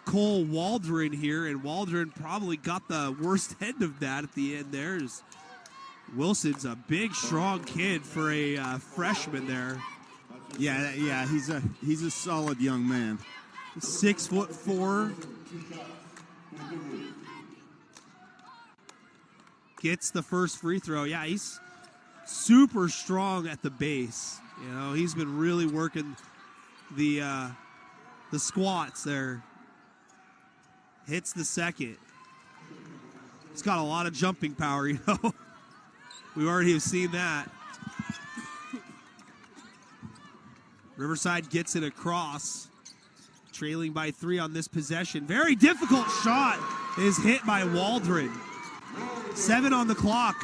Cole Waldron here, and Waldron probably got the worst end of that at the end there. Wilson's a big, strong kid for a freshman there. Yeah, he's a solid young man. 6'4". gets the first free throw. Yeah, he's super strong at the base. You know, he's been really working the squats there. Hits the second. He's got a lot of jumping power, you know. We already have seen that. Riverside gets it across. Trailing by 3 on this possession. Very difficult shot is hit by Waldron. 7 on the clock.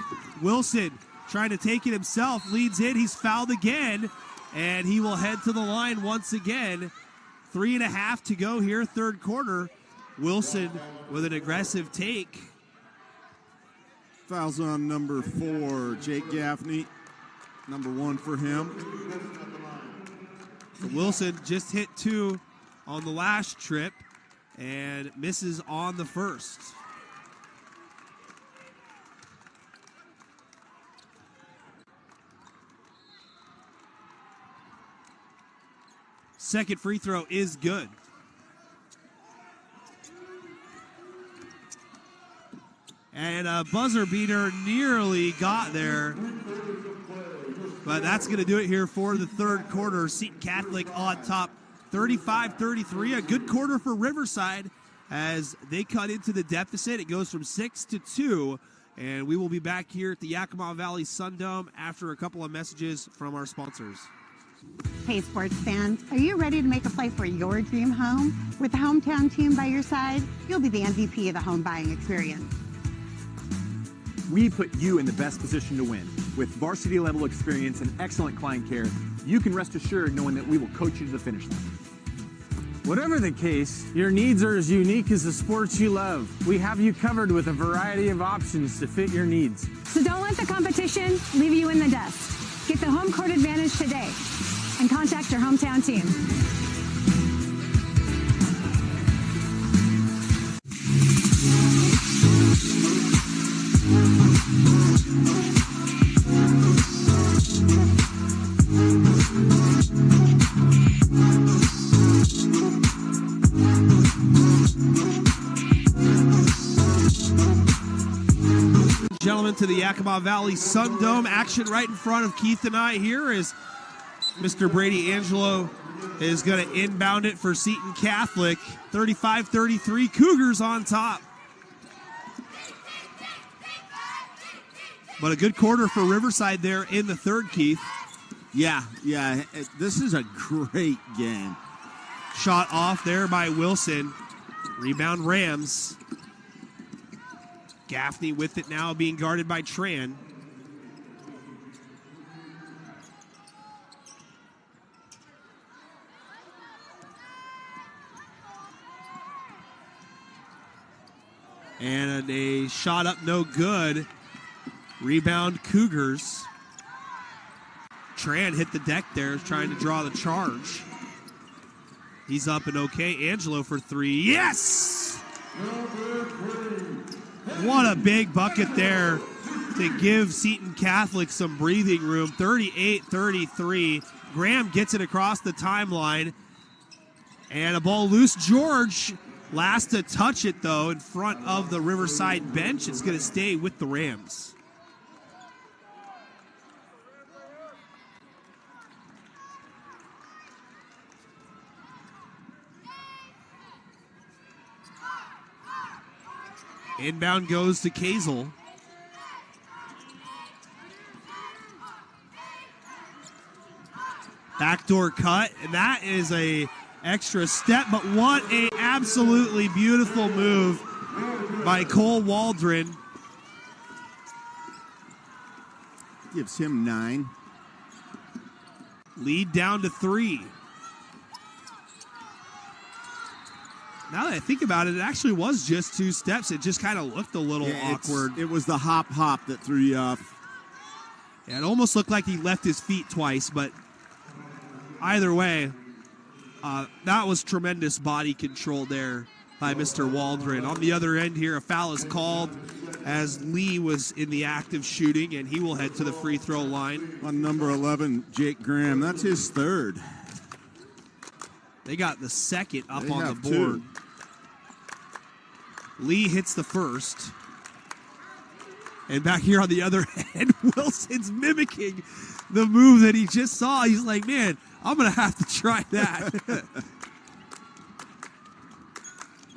Wilson trying to take it himself. Leads in. He's fouled again. And he will head to the line once again. 3.5 to go here, third quarter. Wilson with an aggressive take. Fouls on number 4, Jake Gaffney. Number 1 for him. So Wilson just hit 2 on the last trip and misses on the first. Second free throw is good. And a buzzer beater nearly got there. But that's going to do it here for the third quarter. Seton Catholic on top, 35-33. A good quarter for Riverside as they cut into the deficit. It goes from 6 to 2. And we will be back here at the Yakima Valley Sundome after a couple of messages from our sponsors. Hey sports fans, are you ready to make a play for your dream home? With the hometown team by your side, you'll be the MVP of the home buying experience. We put you in the best position to win. With varsity level experience and excellent client care, you can rest assured knowing that we will coach you to the finish line. Whatever the case, your needs are as unique as the sports you love. We have you covered with a variety of options to fit your needs. So don't let the competition leave you in the dust. Get the home court advantage today and contact your hometown team. Gentlemen, to the Yakima Valley Sundome. Action right in front of Keith and I here is Mr. Brady Angelo is going to inbound it for Seton Catholic. 35-33, Cougars on top. But a good quarter for Riverside there in the third, Keith. Yeah, this is a great game. Shot off there by Wilson. Rebound Rams. Gaffney with it now, being guarded by Tran. And a shot up, no good. Rebound Cougars. Tran hit the deck there, trying to draw the charge. He's up and okay. Angelo for 3. Yes! What a big bucket there to give Seton Catholic some breathing room. 38-33. Graham gets it across the timeline. And a ball loose. George last to touch it, though, in front of the Riverside bench. It's going to stay with the Rams. Inbound goes to Kazel. Backdoor cut, and that is a extra step, but what a absolutely beautiful move by Cole Waldron. Gives him 9. Lead down to 3. Now that I think about it, it actually was just 2 steps. It just kind of looked a little awkward. It was the hop that threw you off. Yeah, it almost looked like he left his feet twice, but either way, that was tremendous body control there by Mr. Waldron. On the other end here, a foul is called as Lee was in the act of shooting, and he will head to the free throw line. On number 11, Jake Graham. That's his 3rd. They got the second up on the board. 2. Lee hits the first. And back here on the other end, Wilson's mimicking the move that he just saw. He's like, man, I'm going to have to try that.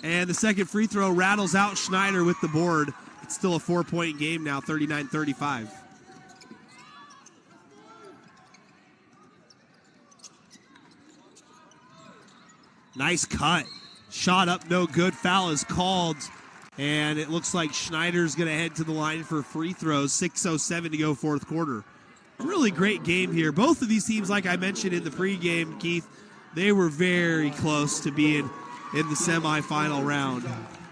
And the second free throw rattles out Schneider with the board. It's still a 4-point game now, 39-35. Nice cut. Shot up, no good. Foul is called. And it looks like Schneider's going to head to the line for free throws. 6:07 to go, fourth quarter. Really great game here. Both of these teams, like I mentioned in the pregame, Keith, they were very close to being in the semifinal round.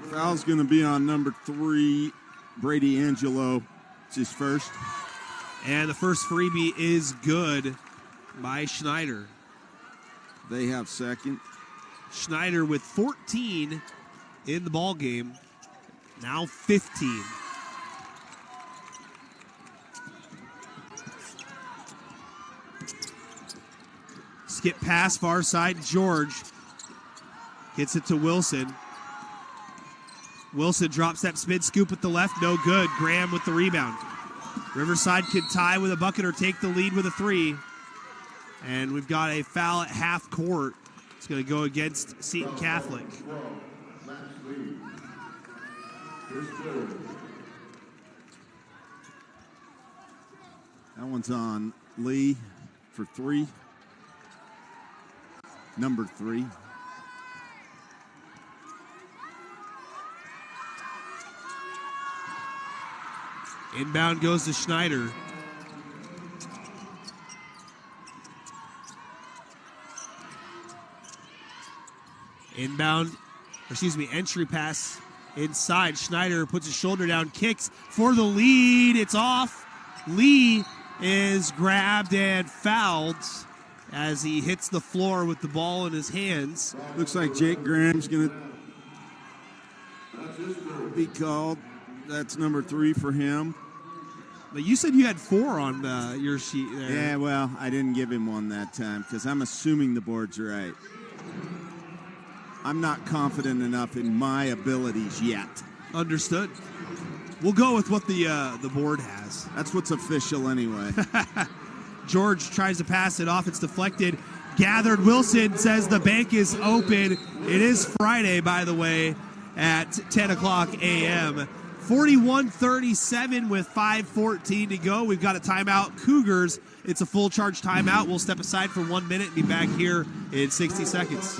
Foul's going to be on number 3, Brady Angelo. It's his first. And the first freebie is good by Schneider. They have second. Schneider with 14 in the ball game. Now 15. Skip pass, far side, George. Gets it to Wilson. Wilson drops that spin scoop with the left, no good. Graham with the rebound. Riverside can tie with a bucket or take the lead with a 3. And we've got a foul at half court. It's going to go against Seton Catholic. That one's on Lee for 3. Number 3. Inbound goes to Schneider. Entry pass inside. Schneider puts his shoulder down, kicks for the lead. It's off. Lee is grabbed and fouled as he hits the floor with the ball in his hands. Looks like Jake Graham's going to be called. That's number 3 for him. But you said you had 4 on your sheet there. Yeah, well, I didn't give him one that time because I'm assuming the board's right. I'm not confident enough in my abilities yet. Understood. We'll go with what the board has. That's what's official anyway. George tries to pass it off. It's deflected. Gathered. Wilson says the bank is open. It is Friday, by the way, at 10 o'clock a.m. 41-37 with 5:14 to go. We've got a timeout. Cougars, it's a full charge timeout. We'll step aside for 1 minute and be back here in 60 seconds.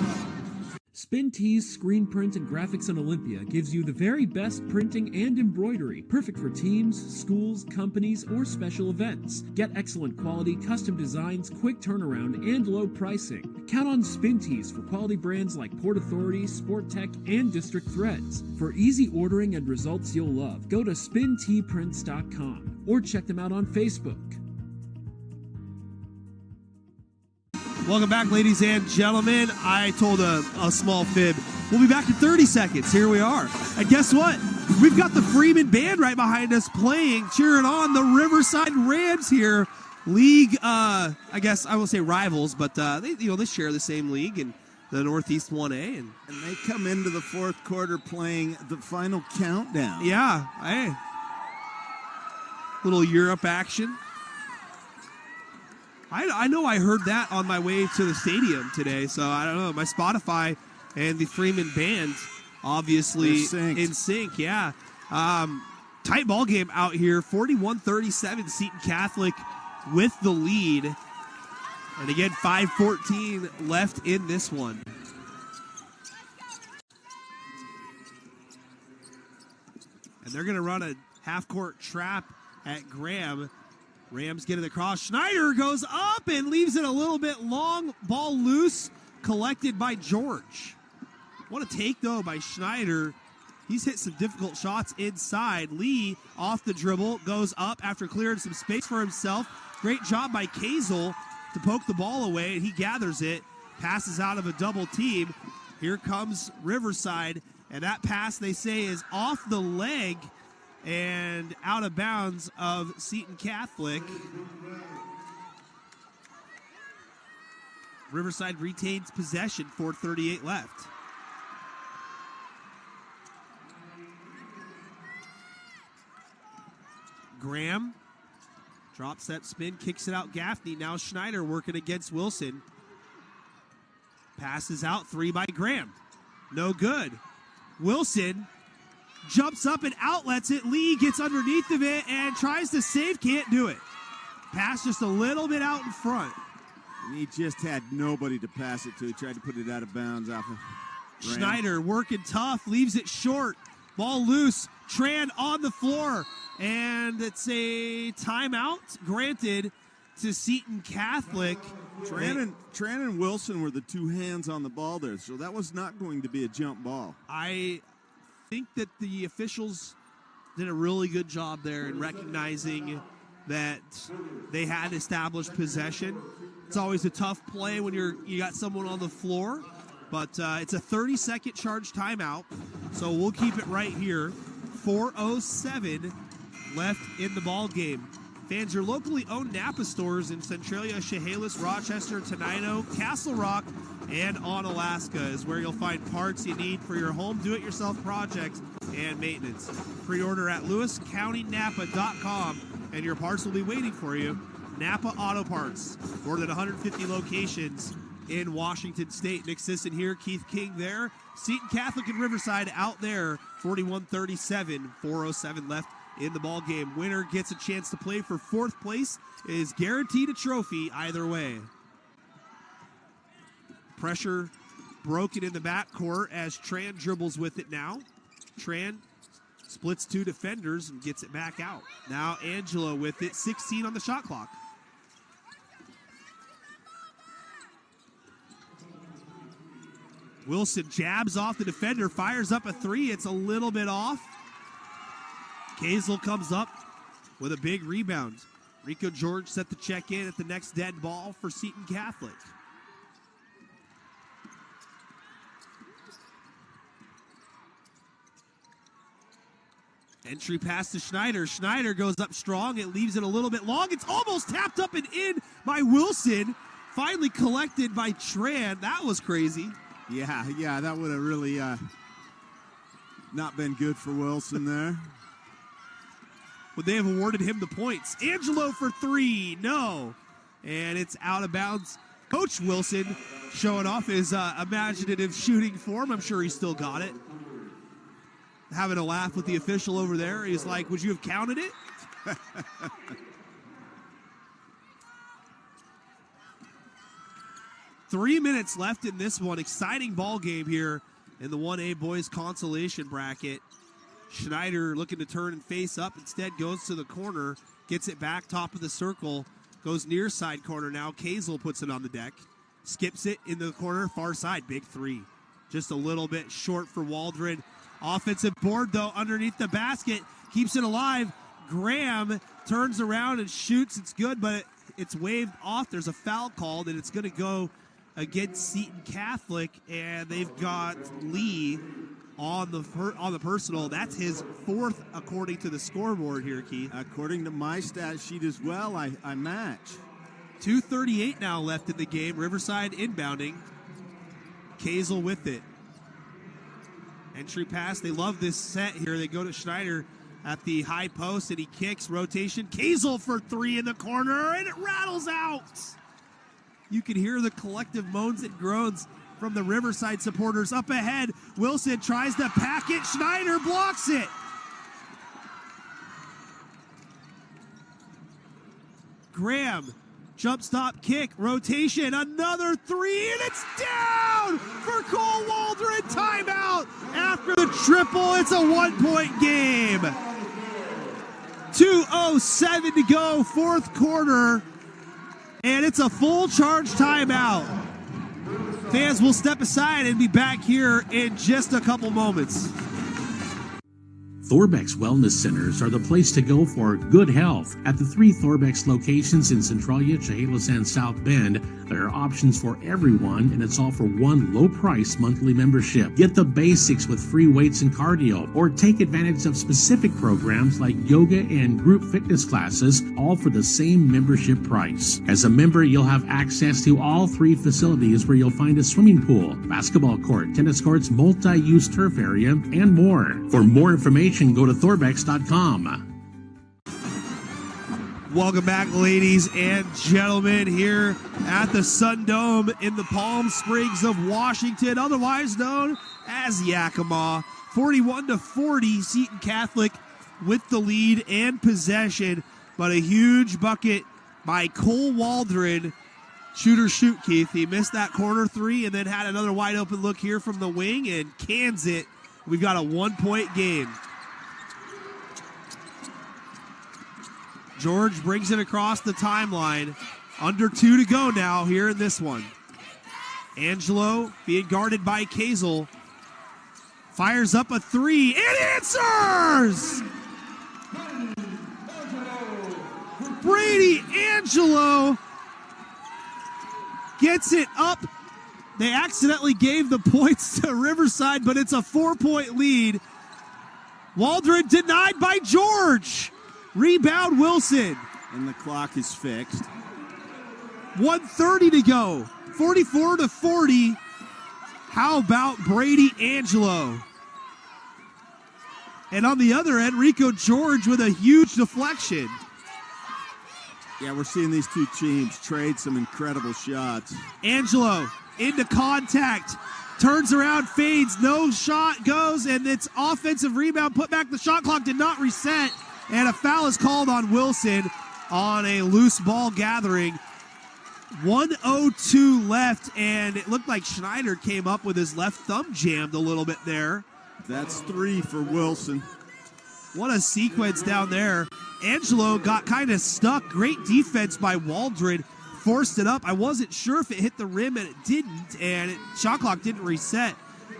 Spin Tees Screen Print and Graphics on Olympia gives you the very best printing and embroidery, perfect for teams, schools, companies, or special events. Get excellent quality, custom designs, quick turnaround, and low pricing. Count on Spin Tees for quality brands like Port Authority, Sport Tech, and District Threads. For easy ordering and results you'll love, go to spinteeprints.com or check them out on Facebook. Welcome back, ladies and gentlemen. I told a small fib. We'll be back in 30 seconds. Here we are. And guess what? We've got the Freeman band right behind us playing, cheering on the Riverside Rams here. League, I guess I will say rivals, but they share the same league in the Northeast 1A. And they come into the fourth quarter playing the final countdown. Yeah. Hey. Little Europe action. I know I heard that on my way to the stadium today, so I don't know. My Spotify and the Freeman band obviously in sync. Yeah. Tight ball game out here. 41-37, Seton Catholic with the lead. And again, 5:14 left in this one. And they're going to run a half-court trap at Graham. Rams get it across. Schneider goes up and leaves it a little bit long. Ball loose, collected by George. What a take, though, by Schneider. He's hit some difficult shots inside. Lee, off the dribble, goes up after clearing some space for himself. Great job by Kazel to poke the ball away, and he gathers it, passes out of a double team. Here comes Riverside, and that pass, they say, is off the leg and out of bounds of Seton Catholic. Riverside retains possession, 4:38 left. Graham drops that spin, kicks it out Gaffney. Now Schneider working against Wilson. Passes out, 3 by Graham. No good. Wilson jumps up and outlets it. Lee gets underneath of it and tries to save, can't do it. Pass just a little bit out in front. And he just had nobody to pass it to. He tried to put it out of bounds off of Graham. Schneider working tough, leaves it short. Ball loose. Tran on the floor. And it's a timeout granted to Seton Catholic. Tran and Wilson were the two hands on the ball there, so that was not going to be a jump ball. I think that the officials did a really good job there in recognizing that they had established possession. It's always a tough play when you got someone on the floor, but it's a 30-second charge timeout, so we'll keep it right here. 4:07 left in the ball game. Fans, your locally owned Napa stores in Centralia, Chehalis, Rochester, Tenino, Castle Rock, and Onalaska is where you'll find parts you need for your home do-it-yourself projects and maintenance. Pre-order at lewiscountynapa.com and your parts will be waiting for you. Napa Auto Parts, more than 150 locations in Washington State. Nick Sisson here, Keith King there. Seton Catholic and Riverside out there, 41-37, 4:07 left in the ball game. Winner gets a chance to play for 4th place, is guaranteed a trophy either way. Pressure broken in the backcourt as Tran dribbles with it now. Tran splits 2 defenders and gets it back out. Now Angelo with it, 16 on the shot clock. Wilson jabs off the defender, fires up a 3. It's a little bit off. Kazel comes up with a big rebound. Rico George set the check in at the next dead ball for Seton Catholic. Entry pass to Schneider. Schneider goes up strong. It leaves it a little bit long. It's almost tapped up and in by Wilson. Finally collected by Tran. That was crazy. Yeah, that would have really not been good for Wilson there. Would they have awarded him the points? Angelo for 3, no. And it's out of bounds. Coach Wilson showing off his imaginative shooting form. I'm sure he still got it. Having a laugh with the official over there. He's like, would you have counted it? 3 minutes left in this one. Exciting ball game here in the 1A boys consolation bracket. Schneider looking to turn and face up. Instead goes to the corner. Gets it back top of the circle. Goes near side corner now. Kazel puts it on the deck. Skips it in the corner. Far side. Big 3. Just a little bit short for Waldron. Offensive board, though, underneath the basket. Keeps it alive. Graham turns around and shoots. It's good, but it's waved off. There's a foul called, and it's going to go against Seton Catholic, and they've got Lee on the personal. That's his 4th according to the scoreboard here, Keith. According to my stat sheet as well, I match. 2:38 now left in the game. Riverside inbounding. Kazel with it. Entry pass. They love this set here. They go to Schneider at the high post, and he kicks. Rotation. Kazel for 3 in the corner, and it rattles out. You can hear the collective moans and groans from the Riverside supporters. Up ahead, Wilson tries to pack it. Schneider blocks it. Graham, jump stop kick, rotation, another 3, and it's down for Cole Waldron. Timeout after the triple. It's a 1-point game. 2:07 to go, 4th quarter. And it's a full charge timeout. Fans will step aside and be back here in just a couple moments. Thorbeck's Wellness Centers are the place to go for good health. At the 3 Thorbeck's locations in Centralia, Chehalis, and South Bend, there are options for everyone, and it's all for one low-price monthly membership. Get the basics with free weights and cardio, or take advantage of specific programs like yoga and group fitness classes, all for the same membership price. As a member, you'll have access to all 3 facilities where you'll find a swimming pool, basketball court, tennis courts, multi-use turf area, and more. For more information, go to Thorbex.com. Welcome back, ladies and gentlemen, here at the Sun Dome in the Palm Springs of Washington, otherwise known as Yakima. 41-40, Seton Catholic with the lead and possession, but a huge bucket by Cole Waldron. Shooter shoot, Keith. He missed that corner three and then had another wide open look here from the wing and cans it. We've got a 1-point game. George brings it across the timeline. Under 2 to go now here in this one. Angelo being guarded by Kazel. Fires up a three and answers! Brady Angelo gets it up. They accidentally gave the points to Riverside, but it's a 4-point lead. Waldron denied by George. Rebound Wilson. And the clock is fixed. 1:30 to go. 44-40. How about Brady Angelo? And on the other end, Rico George with a huge deflection. Yeah, we're seeing these two teams trade some incredible shots. Angelo into contact. Turns around, fades, no shot goes, and it's offensive rebound. Put back, the shot clock did not reset. And a foul is called on Wilson on a loose ball gathering. 1:02 left, and it looked like Schneider came up with his left thumb jammed a little bit there. That's 3 for Wilson. What a sequence down there. Angelo got kind of stuck. Great defense by Waldron. Forced it up. I wasn't sure if it hit the rim, and it didn't, and shot clock didn't reset.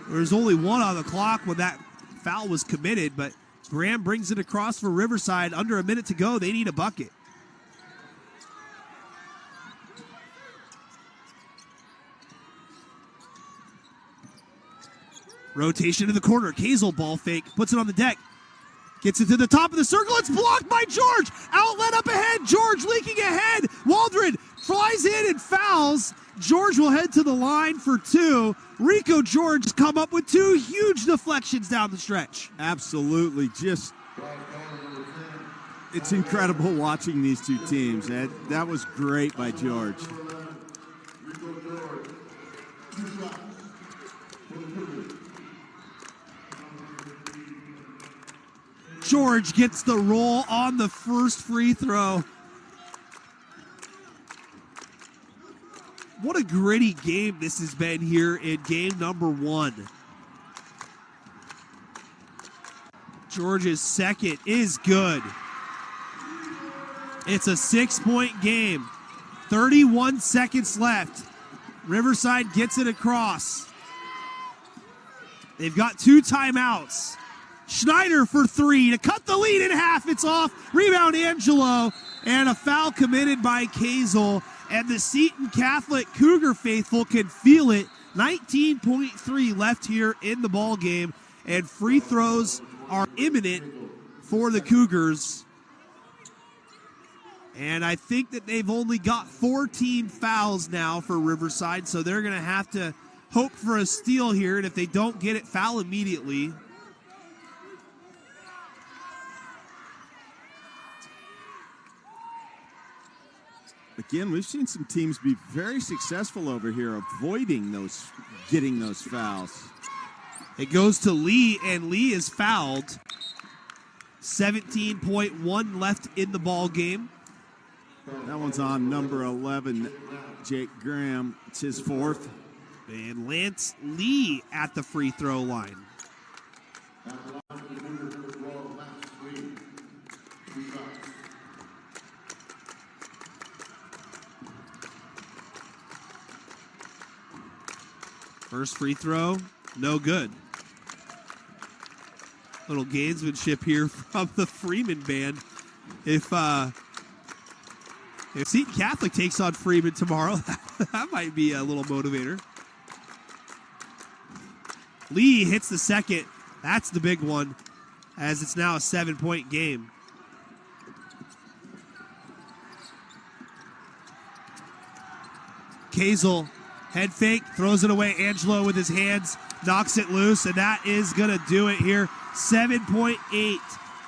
There was only 1 on the clock when that foul was committed, but Graham brings it across for Riverside. Under a minute to go. They need a bucket. Rotation to the corner. Kazel ball fake. Puts it on the deck. Gets it to the top of the circle. It's blocked by George. Outlet up ahead. George leaking ahead. Waldron flies in and fouls. George will head to the line for 2. Rico George has come up with 2 huge deflections down the stretch. Absolutely. Just, it's incredible watching these two teams. That was great by George. George gets the roll on the first free throw. What a gritty game this has been here in game number 1. George's second is good. It's a 6-point game. 31 seconds left. Riverside gets it across. They've got 2 timeouts. Schneider for 3 to cut the lead in half. It's off. Rebound Angelo. And a foul committed by Kazel. And the Seton Catholic Cougar faithful can feel it. 19.3 left here in the ball game. And free throws are imminent for the Cougars. And I think that they've only got 4 team fouls now for Riverside. So they're going to have to hope for a steal here. And if they don't get it, foul immediately. Again, we've seen some teams be very successful over here avoiding getting those fouls. It goes to Lee, and Lee is fouled. 17.1 left in the ball game. That one's on number 11, Jake Graham. It's his 4th. And Lance Lee at the free throw line. First free throw, no good. Little gamesmanship here from the Freeman band. If Seton Catholic takes on Freeman tomorrow, that might be a little motivator. Lee hits the second. That's the big one, as it's now a 7-point game. Kazel, head fake, throws it away. Angelo with his hands, knocks it loose, and that is going to do it here. 7.8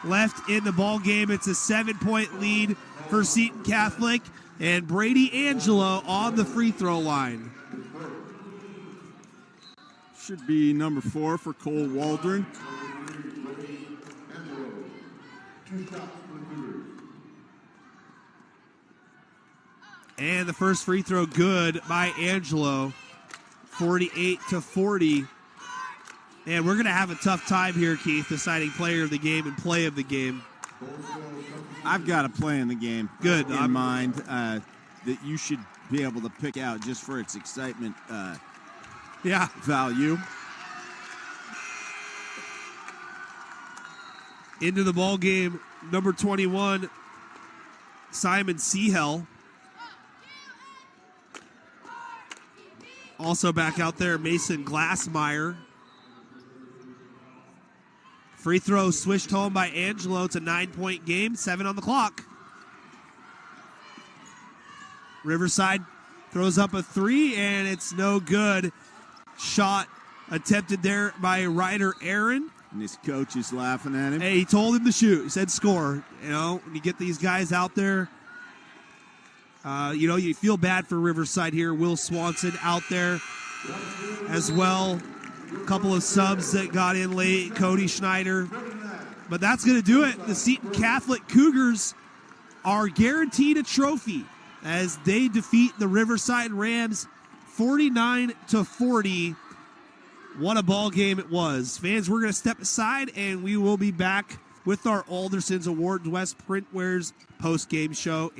left in the ball game. It's a 7-point lead for Seton Catholic, and Brady Angelo on the free throw line. Should be number 4 for Cole Waldron. And the first free throw good by Angelo, 48-40. And we're going to have a tough time here, Keith, deciding player of the game and play of the game. I've got a play in the game good in mind that you should be able to pick out just for its excitement value. Into the ball game, number 21, Simon Seahell. Also back out there, Mason Glassmeyer. Free throw swished home by Angelo. It's a 9-point game, 7 on the clock. Riverside throws up a 3, and it's no good. Shot attempted there by Ryder Aaron. And his coach is laughing at him. Hey, he told him to shoot. He said score. You know, when you get these guys out there, you feel bad for Riverside here. Will Swanson out there as well. A couple of subs that got in late. Cody Schneider. But that's going to do it. The Seton Catholic Cougars are guaranteed a trophy as they defeat the Riverside Rams 49-40. What a ball game it was. Fans, we're going to step aside, and we will be back with our Alderson's Awards West Printwares post-game show.